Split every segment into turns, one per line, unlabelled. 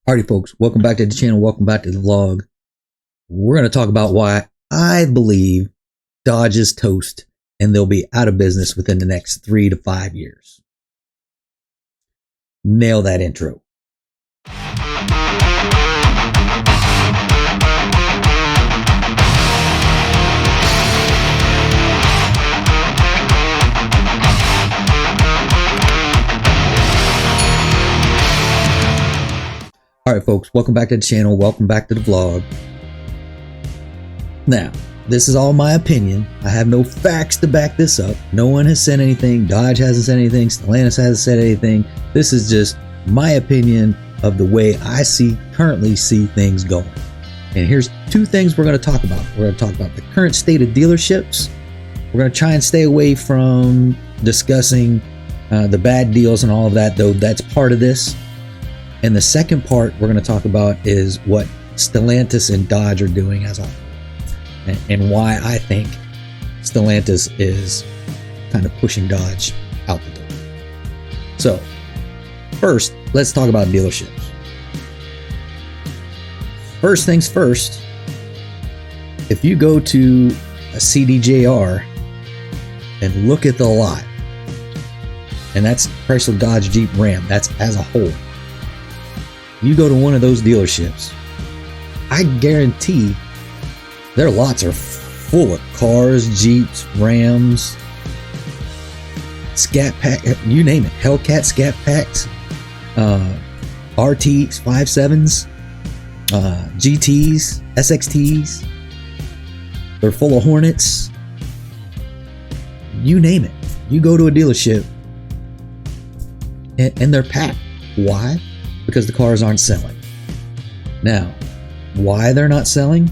Alrighty folks, welcome back to the channel, welcome back to the vlog. We're going to talk about why I believe Dodge is toast and they'll be out of business within the next 3 to 5 years. Nail that intro. Alright folks, welcome back to the channel, welcome back to the vlog. Now, this is all my opinion. I have no facts to back this up. No one has said anything. Dodge hasn't said anything. Stellantis hasn't said anything. This is just my opinion of the way I currently see things going. And here's two things we're going to talk about. We're going to talk about the current state of dealerships. We're going to try and stay away from discussing the bad deals and all of that, though that's part of this. And the second part we're going to talk about is what Stellantis and Dodge are doing as a whole, and why I think Stellantis is kind of pushing Dodge out the door. So first, let's talk about dealerships. First things first, if you go to a CDJR and look at the lot, and that's Chrysler, Dodge, Jeep, Ram, that's as a whole. You go to one of those dealerships, I guarantee their lots are full of cars, Jeeps, Rams, Scat Pack, you name it, Hellcat Scat Packs, RTs, 5.7s, GTs, SXTs. They're full of Hornets. You name it. You go to a dealership and they're packed. Why? Because the cars aren't selling. Now, why they're not selling?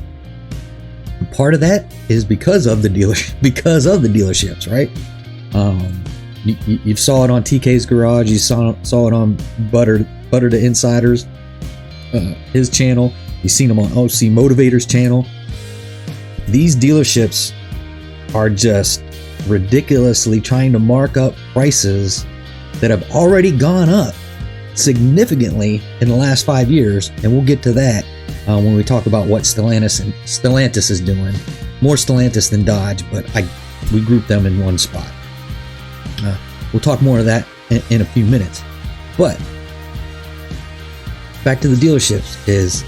Part of that is because of the dealerships, right? You saw it on TK's Garage. You saw it on Butter to Insiders, his channel. You've seen them on OC Motivator's channel. These dealerships are just ridiculously trying to mark up prices that have already gone up significantly in the last 5 years, and we'll get to that when we talk about what Stellantis is doing. More Stellantis than Dodge, but we group them in one spot. We'll talk more of that in a few minutes. But back to the dealerships is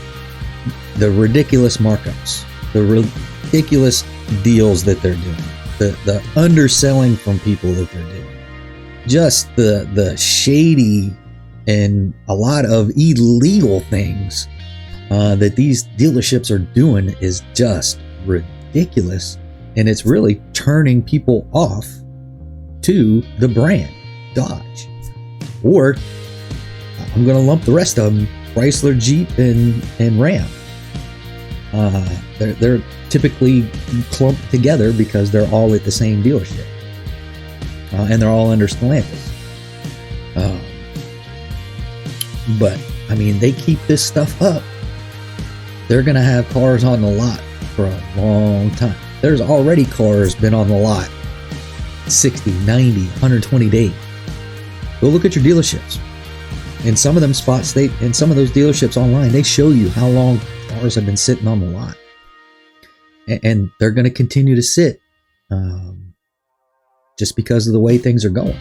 the ridiculous markups, the ridiculous deals that they're doing, the underselling from people that they're doing, just the shady and a lot of illegal things that these dealerships are doing is just ridiculous, and it's really turning people off to the brand Dodge. Or I'm going to lump the rest of them, Chrysler, Jeep, and Ram. They're typically clumped together because they're all at the same dealership, and they're all under Stellantis. But I mean, they keep this stuff up, they're gonna have cars on the lot for a long time. There's already cars been on the lot 60, 90, 120 days. Go look at your dealerships. In some of them spots, in some of those dealerships online, they show you how long cars have been sitting on the lot, and they're going to continue to sit just because of the way things are going.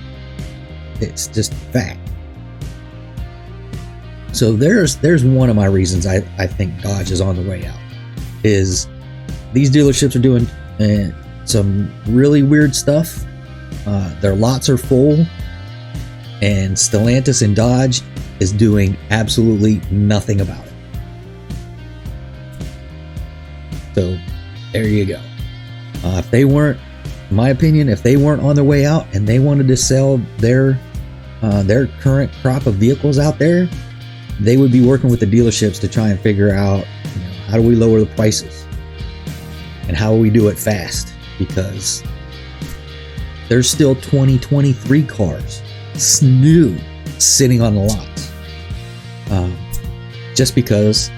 It's just fact. So there's one of my reasons I think Dodge is on the way out, is these dealerships are doing some really weird stuff. Their lots are full, and Stellantis and Dodge is doing absolutely nothing about it. So there you go. If they weren't, in my opinion, if they weren't on their way out and they wanted to sell their current crop of vehicles out there, they would be working with the dealerships to try and figure out, how do we lower the prices and how we do it fast, because there's still 2023 cars new sitting on the lots, just because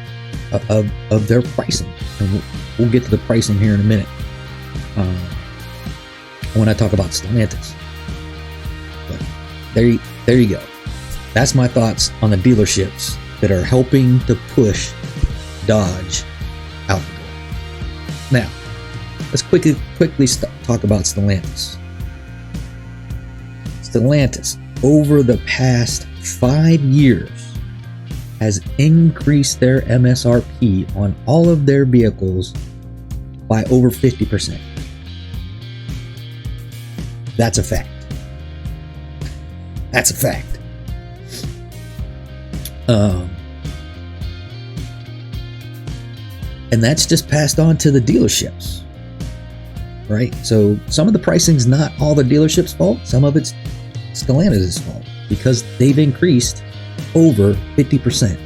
of their pricing. And we'll get to the pricing here in a minute when I talk about Stellantis. But there you go. That's my thoughts on the dealerships that are helping to push Dodge out the door. Now, let's quickly talk about Stellantis. Stellantis, over the past 5 years, has increased their MSRP on all of their vehicles by over 50%. That's a fact. That's a fact. And that's just passed on to the dealerships, right? So some of the pricing's not all the dealership's fault. Some of it's Stellantis' fault because they've increased over 50%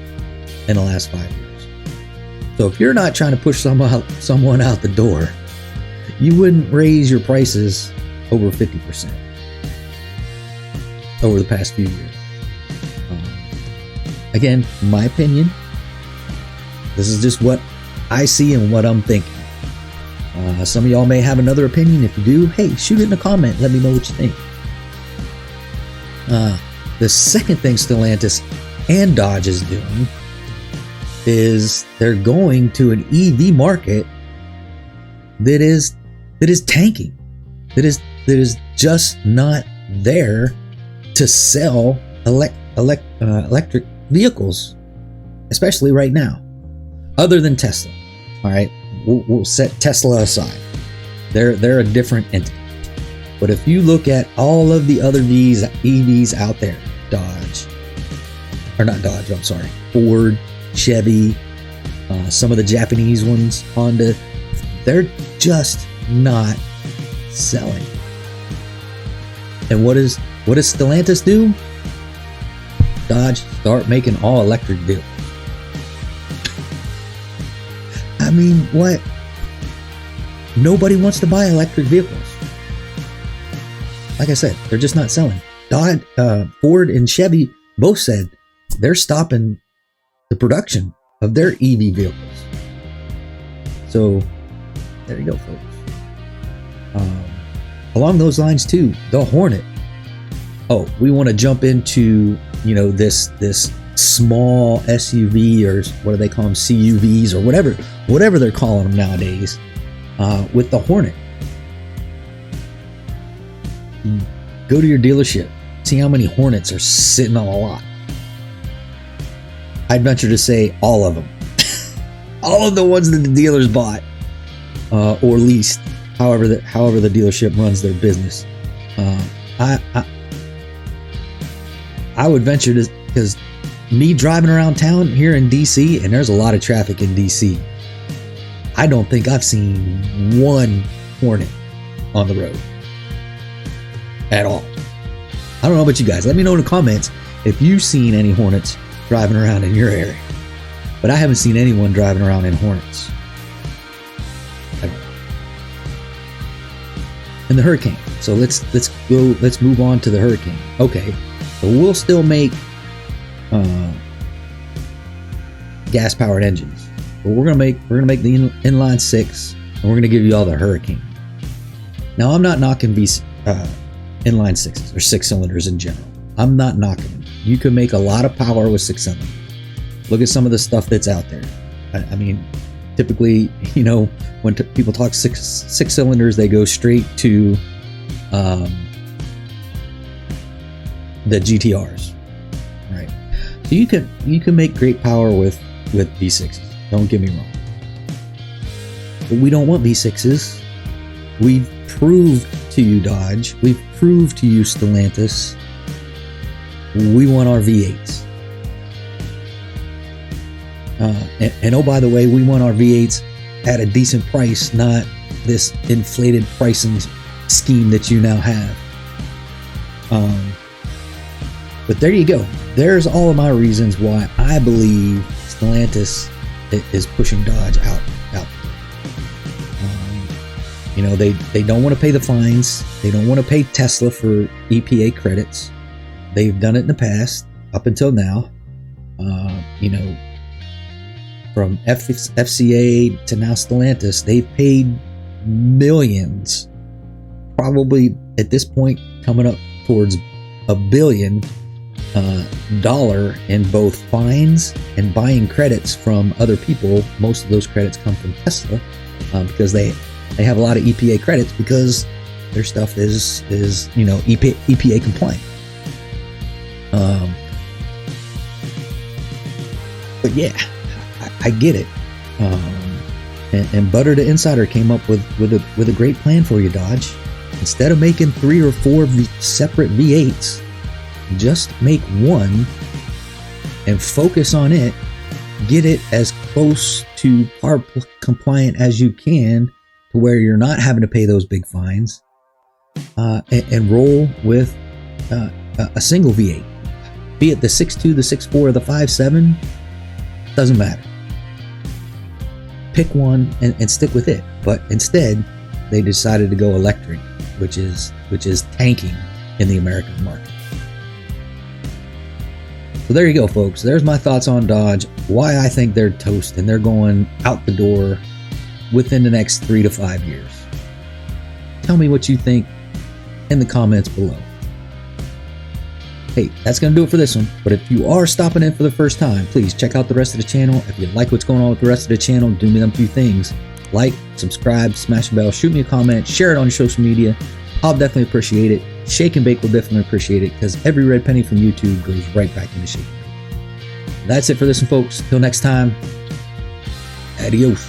in the last 5 years. So if you're not trying to push someone out the door, you wouldn't raise your prices over 50% over the past few years. Again, in my opinion, this is just what I see and what I'm thinking. Some of y'all may have another opinion. If you do, hey, shoot it in a comment. Let me know what you think. The second thing Stellantis and Dodge is doing is they're going to an EV market that is tanking, that is just not there to sell electric vehicles, especially right now, other than Tesla. All right, we'll set Tesla aside. They're a different entity. But if you look at all of the other EVs out there, Ford, Chevy, some of the Japanese ones, Honda, they're just not selling. And what does Stellantis do? Dodge start making all electric vehicles. I mean, what? Nobody wants to buy electric vehicles. Like I said, they're just not selling. Ford and Chevy both said they're stopping the production of their EV vehicles. So there you go, folks. Along those lines too, the Hornet. Oh, we want to jump into, this small SUV, or what do they call them, CUVs, or whatever they're calling them nowadays, with the Hornet. Go to your dealership, see how many Hornets are sitting on a lot. I'd venture to say all of them. All of the ones that the dealers bought or leased, however the dealership runs their business. I would venture to, because me driving around town here in DC, and there's a lot of traffic in DC, I don't think I've seen one Hornet on the road at all. I don't know about you guys. Let me know in the comments if you've seen any Hornets driving around in your area. But I haven't seen anyone driving around in Hornets. And the Hurricane. So let's move on to the Hurricane. Okay, so we'll still make gas powered engines, but we're gonna make the inline six, and we're gonna give you all the Hurricane. Now, I'm not knocking these inline sixes or six cylinders in general. I'm not knocking them. You can make a lot of power with six cylinders. Look at some of the stuff that's out there. I mean, typically, when people talk six cylinders, they go straight to the GTRs, right? So you can make great power with V6s. Don't get me wrong, but we don't want V6s. We've proved to you, Dodge. We've proved to you, Stellantis. We want our V8s. And oh, by the way, we want our V8s at a decent price, not this inflated pricing scheme that you now have. But there you go. There's all of my reasons why I believe Stellantis is pushing Dodge out. They don't want to pay the fines. They don't want to pay Tesla for EPA credits. They've done it in the past, up until now. From FCA to now Stellantis, they've paid millions, probably at this point coming up towards $1 billion, dollar in both fines and buying credits from other people. Most of those credits come from Tesla, because they have a lot of EPA credits because their stuff is you know, EPA compliant. But yeah, I get it. And Butter the Insider came up with a great plan for you, Dodge. Instead of making 3 or 4 separate V8s, just make one and focus on it. Get it as close to ARP compliant as you can, to where you're not having to pay those big fines, and roll with a single V8, be it the 6.2, the 6.4, or the 5.7. Doesn't matter. Pick one and stick with it. But instead, they decided to go electric, which is tanking in the American market. So there you go, folks. There's my thoughts on Dodge. Why I think they're toast and they're going out the door within the next 3 to 5 years. Tell me what you think in the comments below. Hey, that's going to do it for this one. But if you are stopping in for the first time, please check out the rest of the channel. If you like what's going on with the rest of the channel, do me them few things. Like, subscribe, smash the bell, shoot me a comment, share it on your social media. I'll definitely appreciate it. Shake and Bake will definitely appreciate it, because every red penny from YouTube goes right back into Shake and Bake. That's it for this one, folks. Till next time, adios.